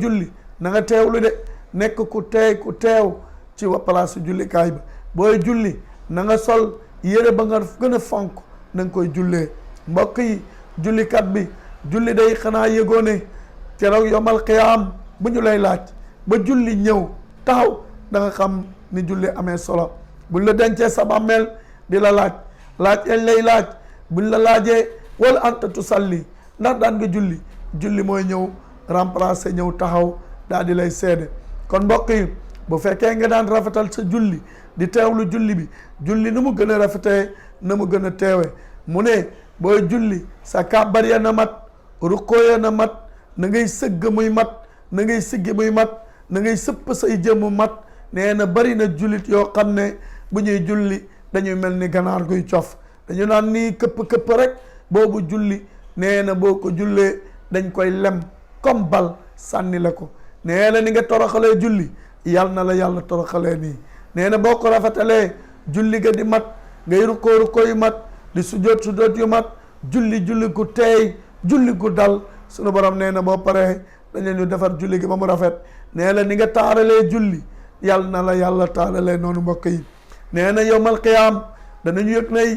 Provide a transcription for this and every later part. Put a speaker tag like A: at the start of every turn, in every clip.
A: julli na nga teewlu de nekk ku teew ci wa place julli kaay ba booy julli na nga sol yére ba nga gën a fonk na nga koy jullee mbokk yi jullikat bi julli day xanaa yëgoone keroog yomal qiyaam bu ñu lay laaj ba julli ñëw taxaw da nga xam ni julli amee solo buñ la dencee sa bàmmeel di la laaj yañ lay laaj buñ la laajee wala anta tusalli ndax daan nga julli mooy ñëw remplacer ñëw taxaw daal di lay seede kon mbokk yi bu fekkee nga daan rafetal sa julli di teewlu julli bi julli nu mu gën a rafetee na mu gën a teewe mu ne booy julli sa kàbbar ya na mat rukkoo ya na mat na ngay sëgg muy mat na ngay siggi muy mat na ngay sëpp say jëmu mat nee na bari na jullit yoo xam ne bu ñuy julli dañuy mel ni ganaar guy cof dañu naan nii këpp rek boobu julli nee na boo ko jullee dañ koy lem comme bal sànni la ko nee na ni nga toroxalee julli yal na la yàlla toroxalee nii nee na boo ko rafetalee julli ga di mat ngay rukkoo yu mat di sujjóot yu mat julli gu teey julli gu dal sunu borom nee na boo paree dañu ñu defar julli gi ba mu rafet nee na ni nga taaralee julli yal na la yàlla taaralee noonu mbokk yi nee na yowmal qiyaam danañu yëg nay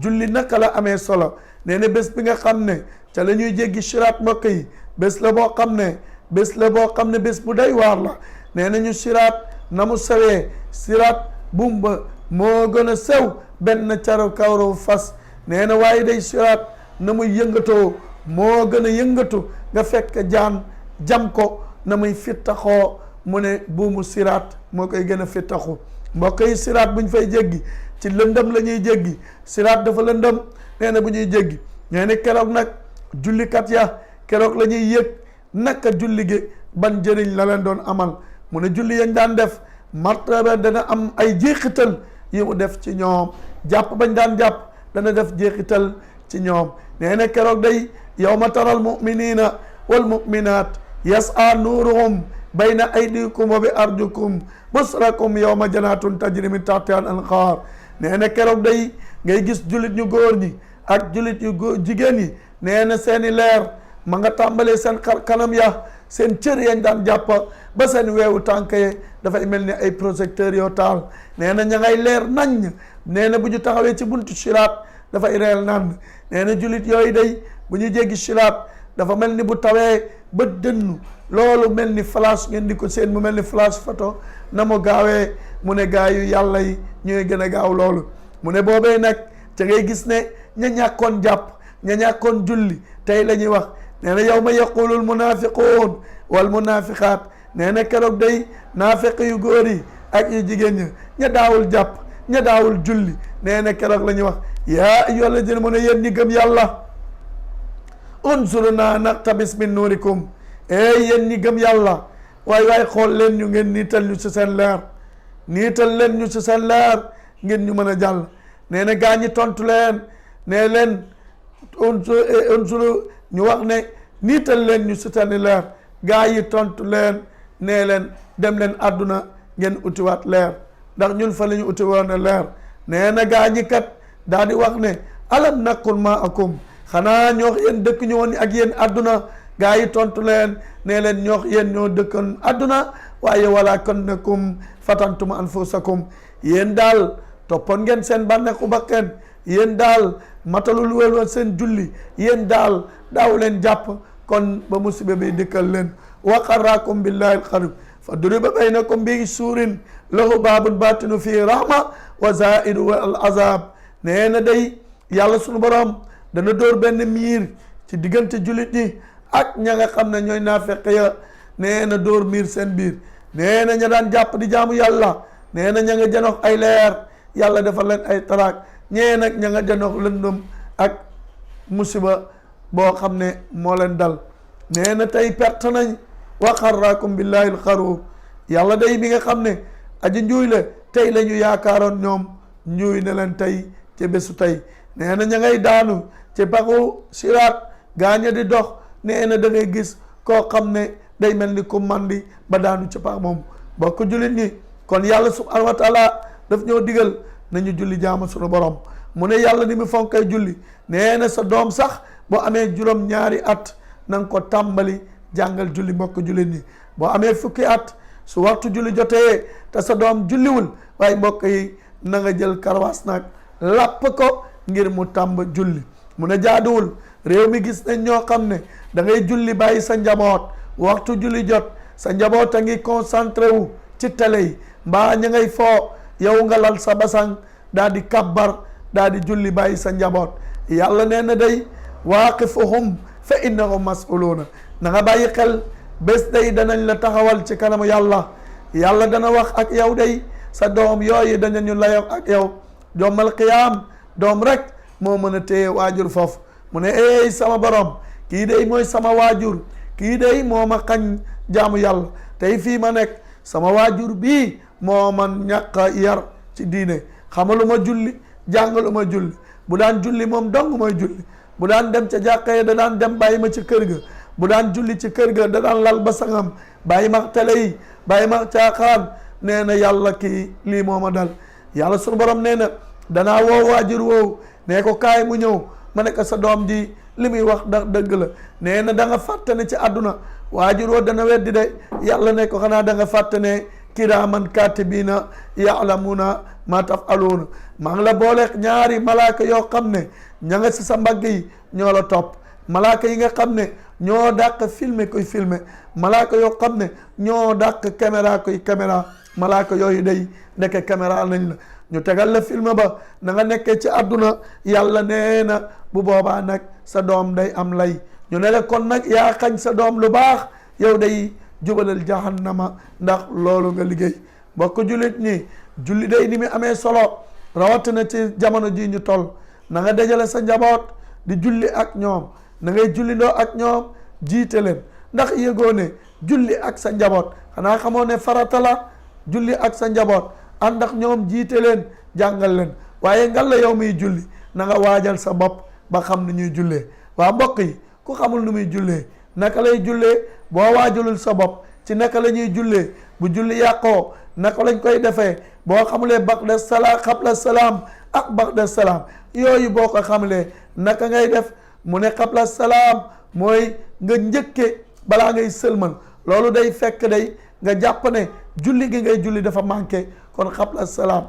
A: julli naka la amee solo nee na bés bi nga xam ne ca la ñuy jéggi siraat mbokk yi bés la boo xam ne bés bu day waar la nee na ñu siraat na mu sewee siraat bumba moo gën a sew benn caro kawru fas nee na waaye day siraat na muy yëngatoo moo gën a yëngatu nga fekk jaan jam ko na muy fittaxoo mu ne buumu siraat moo koy gën a fittaxu mbokk yi siraat bu ñu fay jéggi ci lëndëm la ñuy jéggi siraat dafa lëndëm nee na bu ñuy jéggi nee na keroog nag jullikat ya keroog la ñuy yëg naka julli gi ban njëriñ la leen doon amal mu ne julli yañ daan def martaba dana am ay jeexital yi mu def ci ñoom jàpp bañ daan jàpp dana def jeexital ci ñoom nee na keroog day yawma taral muminina wal muminat yas'a nuruhum bayna aydikum wa bi arjukum busrakum yawma janatun tajri min tahtiha al anhar nee na keroog day ngay gis jullit ñu góor ñi ak jullit yu jigéen ñi nee na seeni leer ma nga tàmbalee seen kanam ya seen cër yañ daan jàpp ba seen weewu tànk yi dafay mel ni ay projecteurs yoo taal nee na ña ngay leer naññ nee na bu ñu taxawee ci buntu siraat dafay reel naan nee na jullit yooyu day bu ñu jéggi siraat dafa mel ni bu tawee ba dënnu loolu mel ni flash ngeen di ko seen mu mel ni flash photo na mu gaawee mu ne gaa yu yàlla yi ñooy gën a gaaw loolu mu ne boobee nag ca ngay gis ne ña ñàkkoon jàpp ña ñàkkoon julli tey la ñuy wax nee na yawma yaqulul munafiqun wal munafiqaat nee na keroog day naafiq yu góor yi ak yu jigéen ña daawul jàpp ña daawul julli nee na keroog la ñuy wax yaa ayyuhal ladina mu ne yéen ñi gëm yàlla unzurna naqtabis min nuurikum yéen ñi gëm yàlla waay xool leen ñu ngeen niital ñu ci seen leer niital leen ñu ci seen leer ngeen ñu mën a jàll nee na gaa ñi tontu leen nee leen unsuru ñu wax ne niital leen ñu ci seen leer gaa yi tontu leen nee leen dem leen àdduna ngeen utiwaat leer ndax ñun fa la ñu uti woon leer nee na gaa ñi kat daal di wax ne alam nakun ma'akum xanaa ñoo yéen dëkk ñu woon ak yéen àdduna gaa yi tontu leen nee leen ñoo dëkkoon àdduna waaye walaakinnakum fatantum anfusakum yéen daal toppoon ngeen seen bànneexu bakkan yéen daal matalul woon seen julli yéen daal daaw leen jàpp kon ba musiba bi dikkal leen wa qarrakum billahi alxarib fa duriba baynakum bi suurin lahu baabun baatinu fii rahma wa zaidu al azab nee na day yàlla sunu borom dana dóor benn miir ci diggante jullit ñi ak ña nga xam ne ñooy naafeq ya nee na dóor miir seen biir nee na ña daan jàpp di jaamu yàlla nee na ña nga janox ay leer yàlla defal leen ay taraak ñee nag ña nga janox lëndëm ak musiba boo xam ne moo leen dal nee na tey perte nañ wa xarrakum billahi alxaruur yàlla day bi nga xam ne aji njuuy la tey la ñu yaakaaroon ñoom njuuy ne leen tey ci bésu tey nee na ña ngay daanu ci paxu siraat gaaña di dox nee na da ngay gis koo xam ne day mel ni ku mandi ba daanu ci pax moom bokk jullit ñi kon yàlla subhanahu wa taala daf ñoo digal nañu julli jaamu sunu borom mu ne yàlla ni mu fonkay julli nee na sa doom sax boo amee juróom ñaari at na nga ko tàmbali jàngal julli mbokk jullit ñi boo amee fukki at su waxtu julli jotee te sa doom julliwul waaye mbokk yi na nga jël karwaas nag làpp ko ngir mu tàmb julli mu ne jaaduwul réew mi gis nañ ñoo xam ne da ngay julli bàyyi sa njaboot waxtu julli jot sa njaboot a ngi concentré wu ci télé yi mbaa ña ngay foo yow nga lal sa basang daal di kabbar daal di julli bàyyi sa njaboot yàlla nee na day waaqifuhum fa innahum mas'uluuna na nga bàyyi xel bés day danañ la taxawal ci kanamu yàlla dana wax ak yow day sa doom yooyu danañu layoo ak yow jommal qiyaam doom rek moo mën a téye waajur foofu mu ne eey sama borom kii day mooy sama waajur kii day moo ma xañ jaamu yàlla tey fii ma nekk sama waajur bii moo man ñàkk a yar ci diine xamalu ma julli jàngalu ma julli bu daan julli moom dong mooy julli bu daan dem ca jàkka ya da daan dem bàyyi ma ci kër ga bu daan julli ci kër ga da daan lal ba sangam bàyyi ma télé yi bàyyi ma caaxaan nee na yàlla kii lii moo ma dal yàlla sunu borom nee na danaa woo waajur woowu nee ko kaay mu ñëw ma ne ko sa doom ji li muy wax da dëgg la nee na da nga fàtte ne ci àdduna waajur woo dana weddi de yàlla ne ko xanaa da nga fàtte ne kiraaman kaatibiina ya'lamuuna maa taf'aluuna maa ngi la boole ñaari malaaka yoo xam ne ña nga si sa mbagg yi ñoo la topp malaaka yi nga xam ne ñoo dàq filmer koy filmer malaaka yoo xam ne ñoo dàq caméra koy caméra malaaka yooyu day nekke caméra nañ la ñu tegal la film ba na nga nekkee ci àdduna yàlla nee na bu boobaa nag sa doom day am lay ñu ne la kon nag yaa xañ sa doom lu baax yow day jubalal jahannama ndax loolu nga liggéey mbokk jullit ñi julli day ni mu amee solo rawatina ci jamono ji ñu toll na nga dajale sa njaboot di julli ak ñoom na ngay jullindoo ak ñoom jiite leen ndax yëgoo ne julli ak sa njaboot xanaa xamoo ne farata la julli ak sa njaboot ànd ak ñoom jiite leen jàngal leen waaye ngal la yow muy julli na nga waajal sa bopp ba xam nu ñuy jullee waa mbokk yi ku xamul nu muy jullee naka lay jullee boo waajalul sa bopp ci naka la ñuy jullee bu julli yàqoo naka lañ koy defee boo xamulee ba'da salaam qabla salaam ak ba'da salaam yooyu boo ko xamulee naka ngay def mu ne qabla salaam mooy nga njëkke balaa ngay sëlmal loolu day fekk day nga jàpp ne julli gi ngay julli dafa manqué kon qabla salaam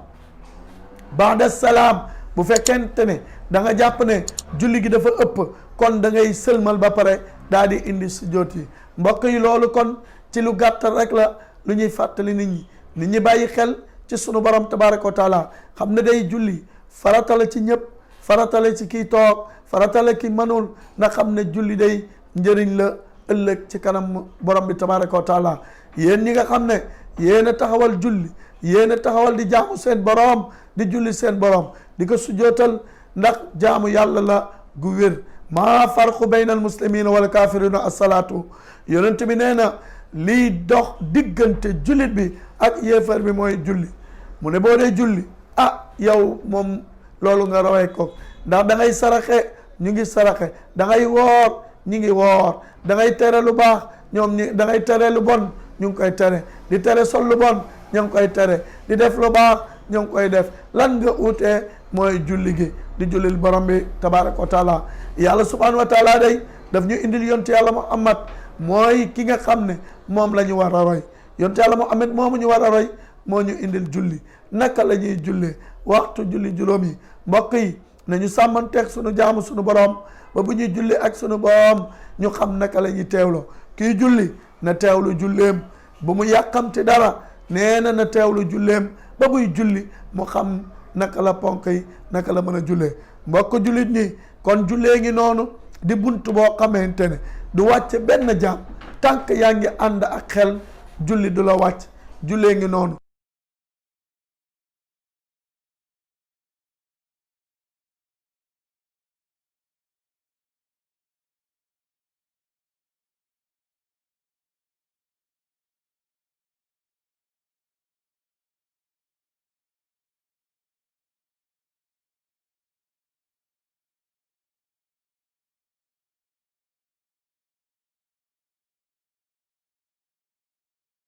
A: ba'da salaam bu fekkente ne da nga jàpp ne julli gi dafa ëpp kon da ngay sëlmal ba pare daal di indi sujjóot yi mbokk yi loolu kon ci lu gàtt rek la lu ñuy fàttali nit ñi bàyyi xel ci sunu borom tabaraka wa taala xam ne day julli farata la ci ñëpp farata la ci kii toog farata la ki mënul na xam ne julli day njëriñ la ëllëg ci kanam borom bi tabaraka wa taala yéen ñi nga xam ne yéen a taxawal julli yéen a taxawal di jaamu seen borom di julli seen borom di ko sujjootal ndax jaamu yàlla la gu wér maa farqu bayna al muslimina wal kafirina as-salaatu yonent bi nee na lii dox diggante jullit bi ak yéefar bi mooy julli mu ne boo dee julli yow moom loolu nga rawee ko ndax da ngay saraxe ñu ngi saraxe da ngay woor ñu ngi woor da ngay tere lu baax ñoom ñi da ngay tere lu bon ñu ngi koy tere di tere sol lu bon ñu ngi koy tere di def lu baax ñu ngi koy def lan nga uutee mooy julli gi di jullil borom bi tabaraka wa taala yàlla subhanahu wa taala day daf ñu indil yonte yàlla Muhammad mooy ki nga xam ne moom la ñu war a roy yonte yàlla Muhammad moomu ñu war a roy moo ñu indil julli naka la ñuy jullee waxtu julli juróom yi mbokk yi nañu sàmmanteeg sunu jaamu sunu borom ba bu ñuy julli ak sunu borom ñu xam naka la ñuy teewloo kii julli na teewlu julleem bu mu yàqamti dara nee na teewlu julleem ba buy julli mu xam naka la ponk yi naka la mën a jullee mbokk jullit ñi kon jullee ngi noonu di bunt boo xamante ne du wàcc benn jaam tànk yaa ngi ànd ak xel julli du la wàcc jullee ngi noonu